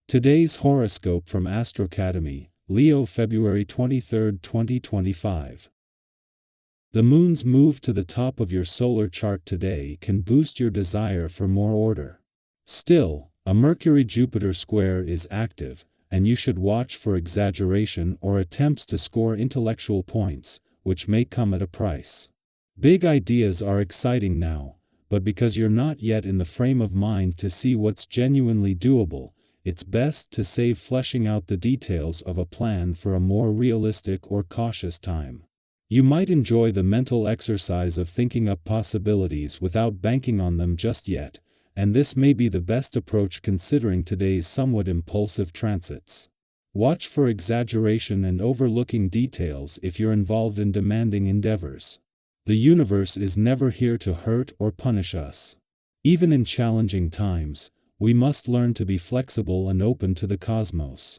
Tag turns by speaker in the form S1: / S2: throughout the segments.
S1: Today's horoscope from AstroCademy, Leo February 23, 2025. The moon's move to the top of your solar chart today can boost your desire for more order. Still, a Mercury-Jupiter square is active, and you should watch for exaggeration or attempts to score intellectual points, which may come at a price. Big ideas are exciting now, but because you're not yet in the frame of mind to see what's genuinely doable, it's best to save fleshing out the details of a plan for a more realistic or cautious time. You might enjoy the mental exercise of thinking up possibilities without banking on them just yet, and this may be the best approach considering today's somewhat impulsive transits. Watch for exaggeration and overlooking details if you're involved in demanding endeavors. The universe is never here to hurt or punish us. Even in challenging times, we must learn to be flexible and open to the cosmos.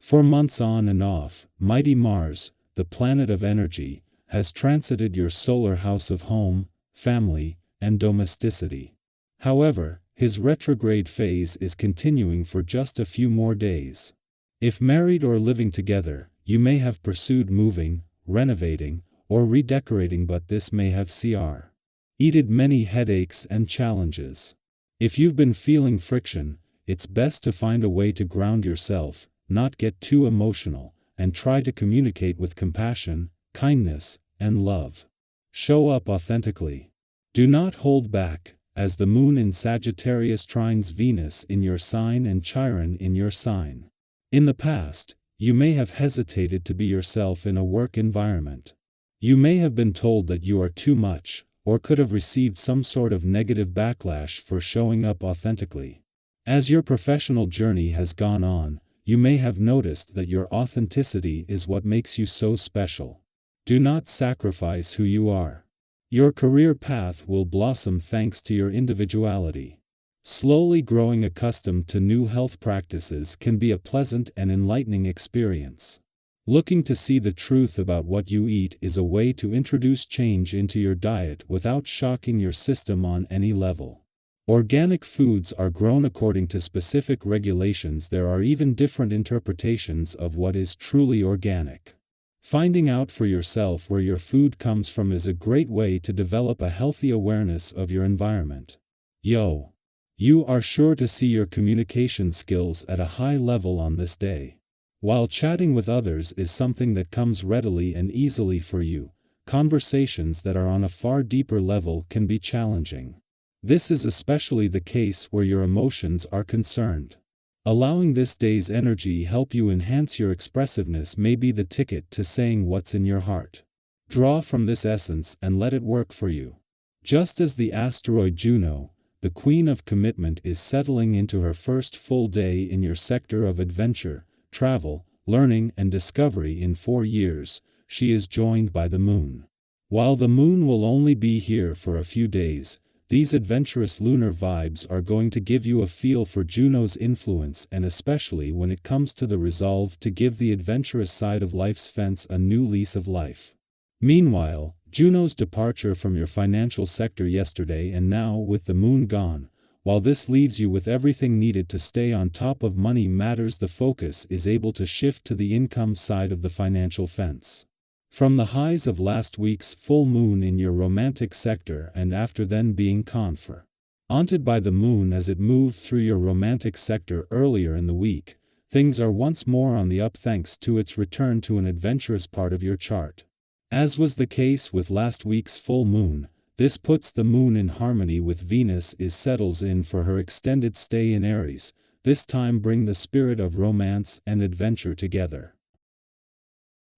S1: For months on and off, mighty Mars, the planet of energy, has transited your solar house of home, family, and domesticity. However, his retrograde phase is continuing for just a few more days. If married or living together, you may have pursued moving, renovating, or redecorating, but this may have created many headaches and challenges. If you've been feeling friction, it's best to find a way to ground yourself, not get too emotional, and try to communicate with compassion, kindness, and love. Show up authentically. Do not hold back, as the moon in Sagittarius trines Venus in your sign and Chiron in your sign. In the past, you may have hesitated to be yourself in a work environment. You may have been told that you are too much, or could have received some sort of negative backlash for showing up authentically. As your professional journey has gone on, you may have noticed that your authenticity is what makes you so special. Do not sacrifice who you are. Your career path will blossom thanks to your individuality. Slowly growing accustomed to new health practices can be a pleasant and enlightening experience. Looking to see the truth about what you eat is a way to introduce change into your diet without shocking your system on any level. Organic foods are grown according to specific regulations. There are even different interpretations of what is truly organic. Finding out for yourself where your food comes from is a great way to develop a healthy awareness of your environment. You are sure to see your communication skills at a high level on this day. While chatting with others is something that comes readily and easily for you, conversations that are on a far deeper level can be challenging. This is especially the case where your emotions are concerned. Allowing this day's energy help you enhance your expressiveness may be the ticket to saying what's in your heart. Draw from this essence and let it work for you. Just as the asteroid Juno, the queen of commitment, is settling into her first full day in your sector of adventure, travel, learning, and discovery in 4 years, she is joined by the moon. While the moon will only be here for a few days, these adventurous lunar vibes are going to give you a feel for Juno's influence, and especially when it comes to the resolve to give the adventurous side of life's fence a new lease of life. Meanwhile, Juno's departure from your financial sector yesterday, and now with the moon gone, while this leaves you with everything needed to stay on top of money matters, the focus is able to shift to the income side of the financial fence. From the highs of last week's full moon in your romantic sector, and after then being confronted by the moon as it moved through your romantic sector earlier in the week, things are once more on the up thanks to its return to an adventurous part of your chart. As was the case with last week's full moon, this puts the moon in harmony with Venus as settles in for her extended stay in Aries, this time bring the spirit of romance and adventure together.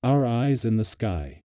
S1: Our eyes in the sky.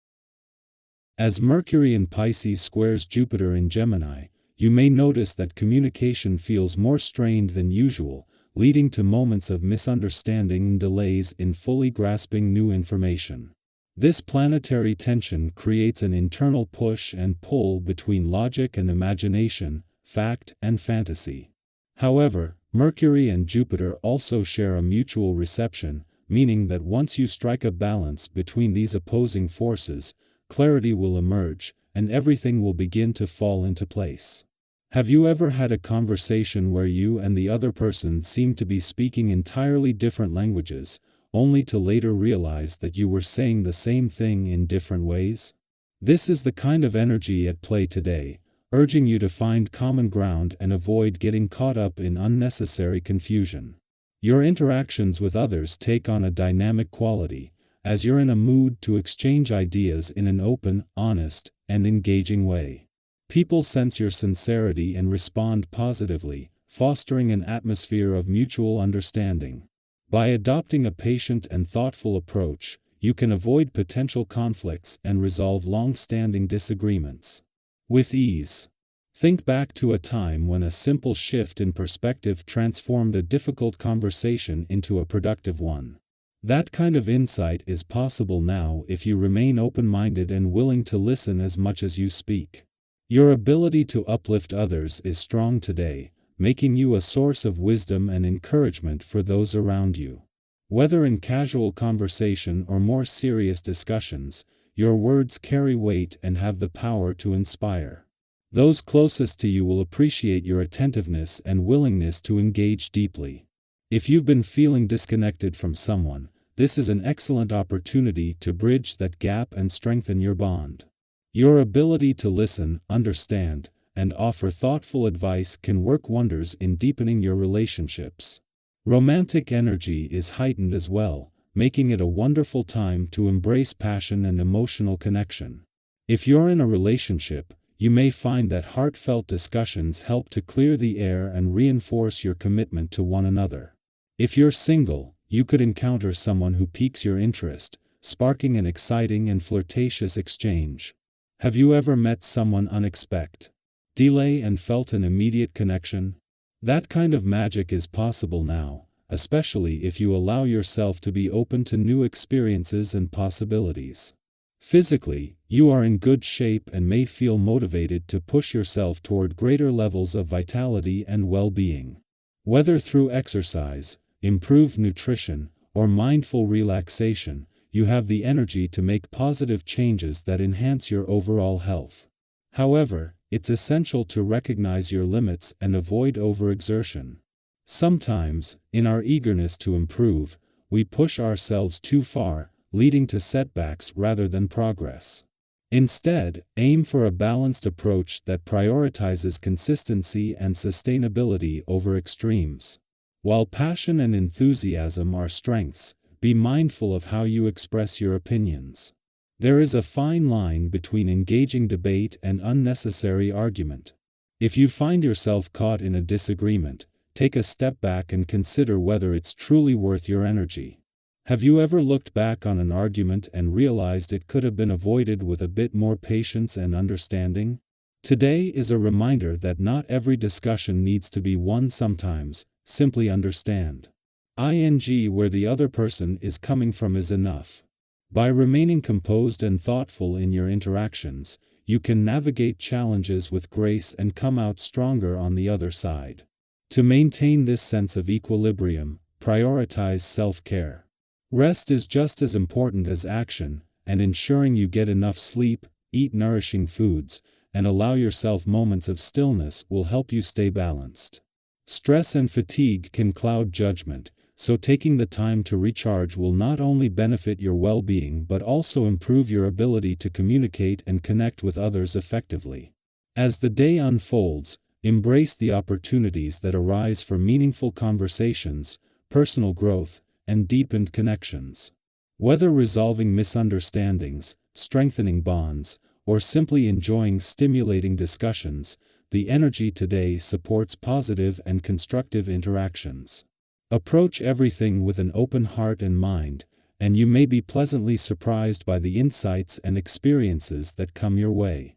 S1: As Mercury in Pisces squares Jupiter in Gemini, you may notice that communication feels more strained than usual, leading to moments of misunderstanding and delays in fully grasping new information. This planetary tension creates an internal push and pull between logic and imagination, fact and fantasy. However, Mercury and Jupiter also share a mutual reception, meaning that once you strike a balance between these opposing forces, clarity will emerge, and everything will begin to fall into place. Have you ever had a conversation where you and the other person seemed to be speaking entirely different languages, only to later realize that you were saying the same thing in different ways? This is the kind of energy at play today, urging you to find common ground and avoid getting caught up in unnecessary confusion. Your interactions with others take on a dynamic quality, as you're in a mood to exchange ideas in an open, honest, and engaging way. People sense your sincerity and respond positively, fostering an atmosphere of mutual understanding. By adopting a patient and thoughtful approach, you can avoid potential conflicts and resolve long-standing disagreements with ease. Think back to a time when a simple shift in perspective transformed a difficult conversation into a productive one. That kind of insight is possible now if you remain open-minded and willing to listen as much as you speak. Your ability to uplift others is strong today, making you a source of wisdom and encouragement for those around you. Whether in casual conversation or more serious discussions, your words carry weight and have the power to inspire. Those closest to you will appreciate your attentiveness and willingness to engage deeply. If you've been feeling disconnected from someone, this is an excellent opportunity to bridge that gap and strengthen your bond. Your ability to listen, understand, and offer thoughtful advice can work wonders in deepening your relationships. Romantic energy is heightened as well, making it a wonderful time to embrace passion and emotional connection. If you're in a relationship, you may find that heartfelt discussions help to clear the air and reinforce your commitment to one another. If you're single, you could encounter someone who piques your interest, sparking an exciting and flirtatious exchange. Have you ever met someone unexpected? Delay and felt an immediate connection? That kind of magic is possible now, especially if you allow yourself to be open to new experiences and possibilities. Physically, you are in good shape and may feel motivated to push yourself toward greater levels of vitality and well-being. Whether through exercise, improved nutrition, or mindful relaxation, you have the energy to make positive changes that enhance your overall health. However, it's essential to recognize your limits and avoid overexertion. Sometimes, in our eagerness to improve, we push ourselves too far, leading to setbacks rather than progress. Instead, aim for a balanced approach that prioritizes consistency and sustainability over extremes. While passion and enthusiasm are strengths, be mindful of how you express your opinions. There is a fine line between engaging debate and unnecessary argument. If you find yourself caught in a disagreement, take a step back and consider whether it's truly worth your energy. Have you ever looked back on an argument and realized it could have been avoided with a bit more patience and understanding? Today is a reminder that not every discussion needs to be won. Sometimes, simply understand. Where the other person is coming from is enough. By remaining composed and thoughtful in your interactions, you can navigate challenges with grace and come out stronger on the other side. To maintain this sense of equilibrium, prioritize self-care. Rest is just as important as action, and ensuring you get enough sleep, eat nourishing foods, and allow yourself moments of stillness will help you stay balanced. Stress and fatigue can cloud judgment, so taking the time to recharge will not only benefit your well-being but also improve your ability to communicate and connect with others effectively. As the day unfolds, embrace the opportunities that arise for meaningful conversations, personal growth, and deepened connections. Whether resolving misunderstandings, strengthening bonds, or simply enjoying stimulating discussions, the energy today supports positive and constructive interactions. Approach everything with an open heart and mind, and you may be pleasantly surprised by the insights and experiences that come your way.